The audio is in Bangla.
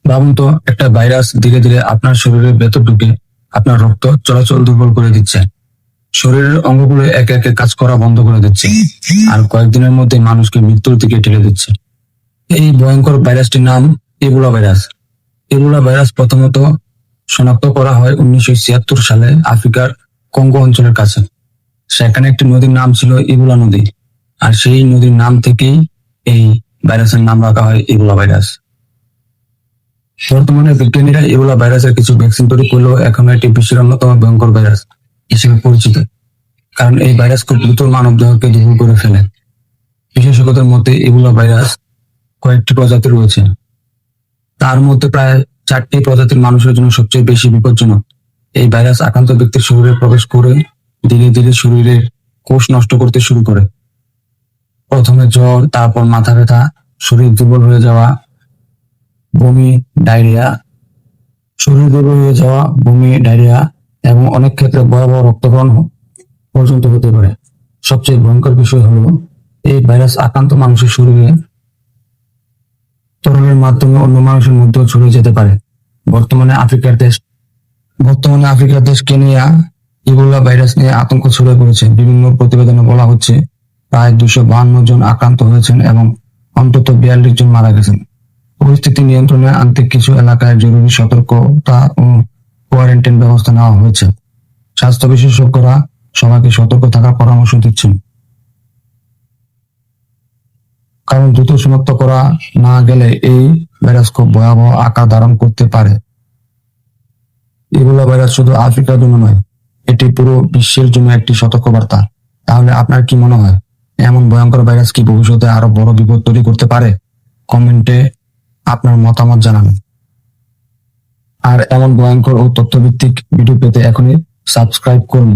ভাবুন তো, একটা ভাইরাস ধীরে ধীরে আপনার শরীরের ভেতর ঢুকে আপনার রক্ত চলাচল দুর্বল করে দিচ্ছে। শরীরের অঙ্গগুলো একে একে কাজ করা বন্ধ করে দিচ্ছে, আর কয়েকদিনের মধ্যে মানুষকে মৃত্যুর দিকে ঠেলে দিচ্ছে। এই ভয়ঙ্কর ভাইরাসটির নাম ইবোলা ভাইরাস। ইবোলা ভাইরাস প্রথমত শনাক্ত করা হয় 1976 সালে আফ্রিকার কঙ্গো অঞ্চলের কাছে। সেখানে একটি নদীর নাম ছিল ইবোলা নদী, আর সেই নদীর নাম থেকেই এই ভাইরাসের নাম রাখা হয় ইবোলা ভাইরাস। বর্তমানে বিজ্ঞানীরা ইবোলা ভাইরাসের কিছু ভ্যাকসিন তৈরি করলেও এখনো এটি বিশ্বের অন্যতম ভয়ঙ্কর ভাইরাস হিসেবে পরিচিত, কারণ এই ভাইরাস খুব দ্রুত মানব দেহকে দুর্বল করে ফেলে। বিশেষজ্ঞদের মতে ইবোলা ভাইরাস কয়েকটি প্রজাতি রয়েছে, তার মধ্যে প্রায় 4টি প্রজাতির মানুষের জন্য সবচেয়ে বেশি বিপজ্জনক। এই ভাইরাস আক্রান্ত ব্যক্তির শরীরে প্রবেশ করে ধীরে ধীরে শরীরের কোষ নষ্ট করতে শুরু করে। প্রথমে জ্বর, তারপর মাথা ব্যথা, শরীর দুর্বল হয়ে যাওয়া, বমি, ডায়রিয়া, এবং অনেক ক্ষেত্রে ভয়াবহ রক্তক্ষরণ পর্যন্ত হতে পারে। সবচেয়ে ভয়ঙ্কর বিষয় হলো এই ভাইরাস আক্রান্ত মানুষের শরীরে তরলের মাধ্যমে অন্য মানুষের মধ্যেও ছড়িয়ে যেতে পারে। বর্তমানে আফ্রিকার দেশ কেনিয়া ইবোলা ভাইরাস নিয়ে আতঙ্ক ছড়িয়ে পড়েছে। বিভিন্ন প্রতিবেদনে বলা হচ্ছে প্রায় 252 জন আক্রান্ত হয়েছেন এবং অন্তত 42 জন মারা গেছেন। পরিস্থিতি নিয়ন্ত্রণে আনতে কিছু এলাকায় জরুরি সতর্কতা ও কোয়ারেন্টাইন ব্যবস্থা নেওয়া হয়েছে। স্বাস্থ্য বিশেষজ্ঞরা সবাইকে সতর্ক থাকার পরামর্শ দিচ্ছেন, কারণ দ্রুত শনাক্ত করা না গেলে এই ভাইরাস খুব ভয়াবহ আকার ধারণ করতে পারে। ইবোলা ভাইরাস শুধু আফ্রিকার জন্য নয়, এটি পুরো বিশ্বের জন্য একটি সতর্কবার্তা। তাহলে আপনার কি মনে হয়, এমন ভয়ঙ্কর ভাইরাস কি ভবিষ্যতে আরো বড় বিপদ তৈরি করতে পারে? কমেন্টে আপনার মতামত জানান। আর এমন ভয়ঙ্কর ও তথ্যভিত্তিক ভিডিও পেতে এখনই সাবস্ক্রাইব করুন।